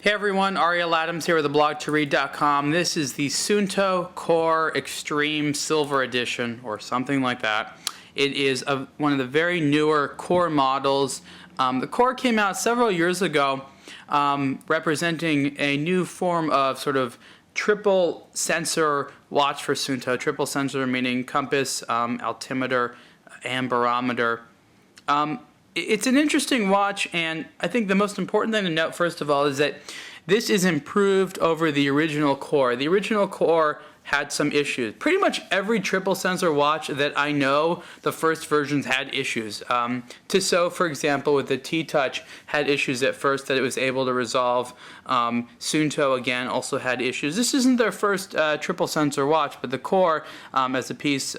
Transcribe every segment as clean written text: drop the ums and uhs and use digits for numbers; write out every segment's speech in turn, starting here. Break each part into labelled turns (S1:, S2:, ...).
S1: Hey everyone, Ariel Adams here with theblog2read.com. This is the Suunto Core Extreme Silver Edition, or something like that. It is one of the very newer Core models. The Core came out several years ago, representing a new form of sort of triple sensor watch for Suunto. Triple sensor meaning compass, altimeter, and barometer. It's an interesting watch, and I think the most important thing to note, first of all, is that this is improved over the original Core. The original Core had some issues. Pretty much every triple sensor watch that I know, the first versions had issues. Tissot, for example, with the T-Touch, had issues at first that it was able to resolve. Suunto, again, also had issues. This isn't their first triple sensor watch, but the Core, as a piece,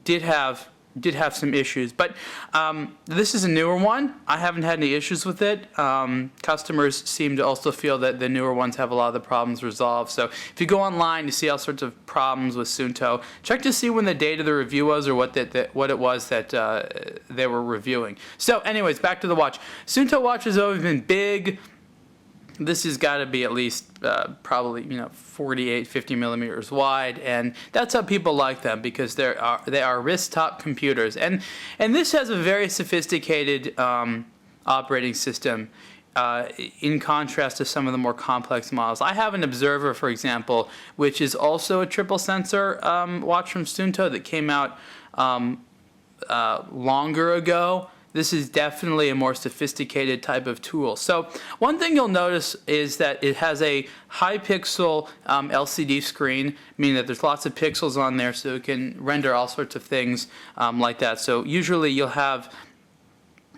S1: did have some issues, but this is a newer one. I haven't had any issues with it. Customers seem to also feel that the newer ones have a lot of the problems resolved. So if you go online, you see all sorts of problems with Suunto. Check to see when the date of the review was, or what it was that they were reviewing. So anyways, back to the watch. Suunto watches have always been big. This has got to be at least probably 48, 50 millimeters wide, and that's how people like them, because they are wrist top computers, and this has a very sophisticated operating system in contrast to some of the more complex models. I have an Observer, for example, which is also a triple sensor watch from Suunto that came out longer ago. This is definitely a more sophisticated type of tool. So one thing you'll notice is that it has a high pixel LCD screen, meaning that there's lots of pixels on there, so it can render all sorts of things like that. So usually you'll have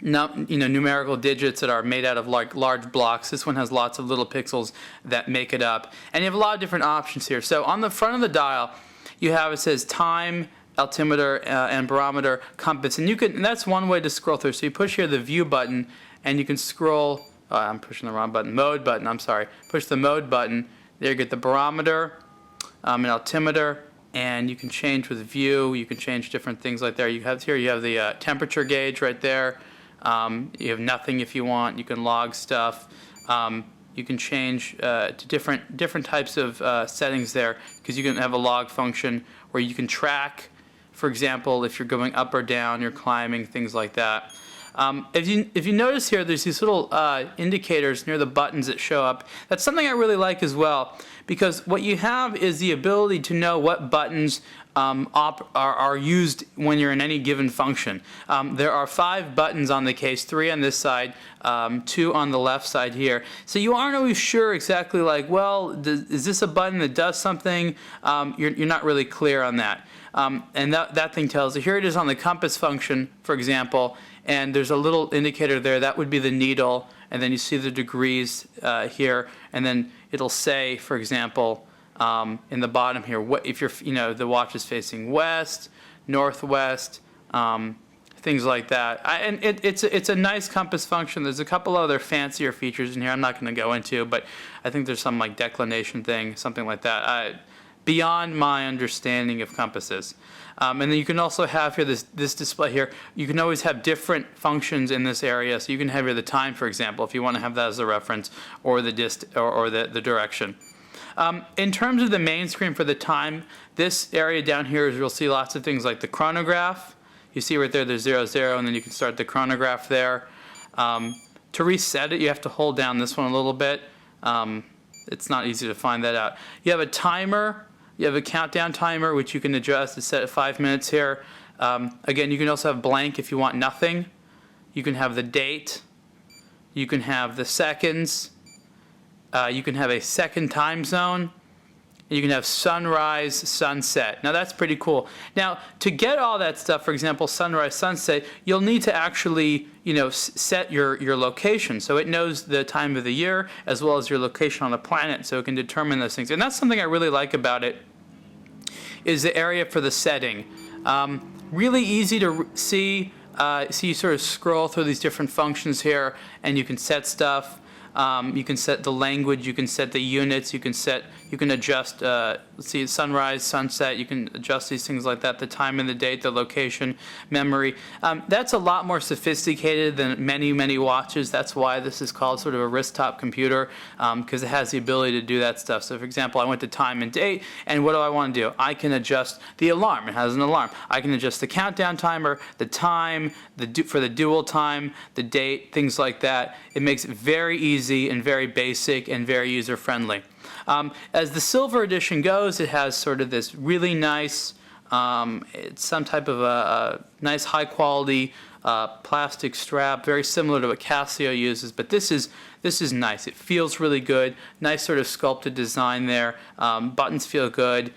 S1: numerical digits that are made out of large blocks. This one has lots of little pixels that make it up. And you have a lot of different options here. So on the front of the dial, you have, it says time, altimeter, and barometer, compass, and that's one way to scroll through. So you push here the view button, and you can scroll. I'm pushing the wrong button. Mode button. I'm sorry. Push the mode button. There you get the barometer, and altimeter, and you can change with view. You can change different things like there. You have the temperature gauge right there. You have nothing if you want. You can log stuff. You can change to different types of settings there, because you can have a log function where you can track. For example, if you're going up or down, you're climbing, things like that. If you notice here, there's these little indicators near the buttons that show up. That's something I really like as well, because what you have is the ability to know what buttons are used when you're in any given function. There are 5 buttons on the case, 3 on this side, 2 on the left side here. So you aren't always sure exactly, like, well, is this a button that does something? You're not really clear on that. And that thing tells you. Here it is on the compass function, for example, and there's a little indicator there. That would be the needle, and then you see the degrees here, and then it'll say, for example, in the bottom here, if the watch is facing west, northwest, things like that. And it's a nice compass function. There's a couple other fancier features in here I'm not going to go into, but I think there's some like declination thing, something like that. Beyond my understanding of compasses. And then you can also have here this display here. You can always have different functions in this area. So you can have here the time, for example, if you want to have that as a reference, or the the direction. In terms of the main screen for the time, this area down here is, you'll see lots of things like the chronograph. You see right there, there's 00, and then you can start the chronograph there. To reset it, you have to hold down this one a little bit. It's not easy to find that out. You have a timer. You have a countdown timer, which you can adjust to set at 5 minutes here. Again, you can also have blank if you want nothing. You can have the date. You can have the seconds. You can have a second time zone. You can have sunrise, sunset. Now that's pretty cool. Now to get all that stuff, for example, sunrise, sunset, you'll need to actually, set your location. So it knows the time of the year as well as your location on the planet, so it can determine those things. And that's something I really like about it, is the area for the setting. Really easy to see. So you sort of scroll through these different functions here, and you can set stuff. You can set the language, you can set the units, you can adjust, let's see, sunrise, sunset, you can adjust these things like that, the time and the date, the location, memory. That's a lot more sophisticated than many, many watches. That's why this is called sort of a wrist-top computer, because it has the ability to do that stuff. So for example, I went to time and date, and what do I want to do? I can adjust the alarm. It has an alarm. I can adjust the countdown timer, the time, for the dual time, the date, things like that. It makes it very easy and very basic and very user-friendly. As the silver edition goes, it has sort of this really nice, it's some type of a nice high-quality plastic strap, very similar to what Casio uses, but this is nice. It feels really good. Nice sort of sculpted design there. Buttons feel good.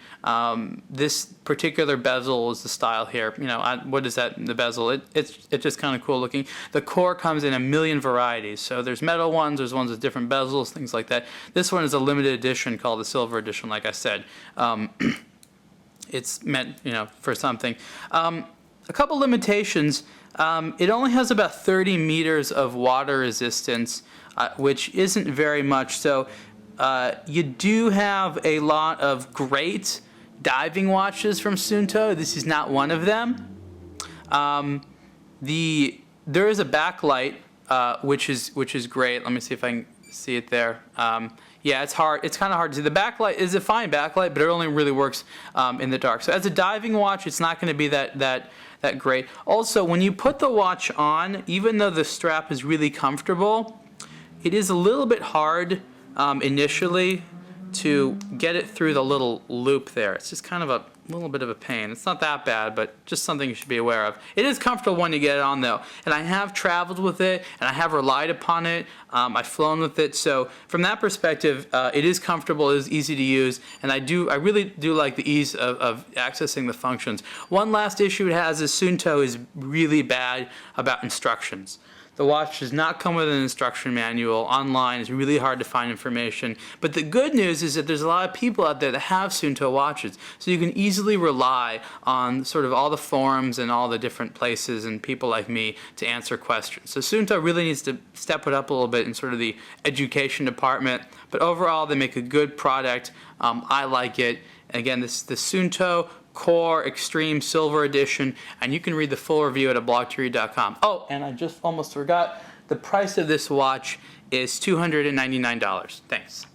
S1: This particular bezel is the style here. You know, what is that? The bezel. It's just kind of cool looking. The core comes in a million varieties. So there's metal ones. There's ones with different bezels, things like that. This one is a limited edition called the silver edition. Like I said, it's meant, you know, for something. A couple limitations. It only has about 30 meters of water resistance, which isn't very much. So you do have a lot of great diving watches from Suunto. This is not one of them. There is a backlight, which is great. Let me see if I can see it there. Yeah, it's hard. It's kind of hard to see. The backlight is a fine backlight, but it only really works in the dark. So as a diving watch, it's not going to be that great. Also, when you put the watch on, even though the strap is really comfortable, it is a little bit hard initially to get it through the little loop there. It's just kind of a little bit of a pain. It's not that bad, but just something you should be aware of. It is comfortable when you get it on, though, and I have traveled with it, and I have relied upon it. I've flown with it, so from that perspective, it is comfortable, it is easy to use, and I really do like the ease of accessing the functions. One last issue it has is Suunto is really bad about instructions. The watch does not come with an instruction manual. Online it's really hard to find information. But the good news is that there's a lot of people out there that have Suunto watches. So you can easily rely on sort of all the forums and all the different places and people like me to answer questions. So Suunto really needs to step it up a little bit in sort of the education department. But overall, they make a good product. I like it. Again, this is the Suunto Core Extreme Silver Edition, and you can read the full review at blogtoread.com. Oh, and I just almost forgot, the price of this watch is $299. Thanks.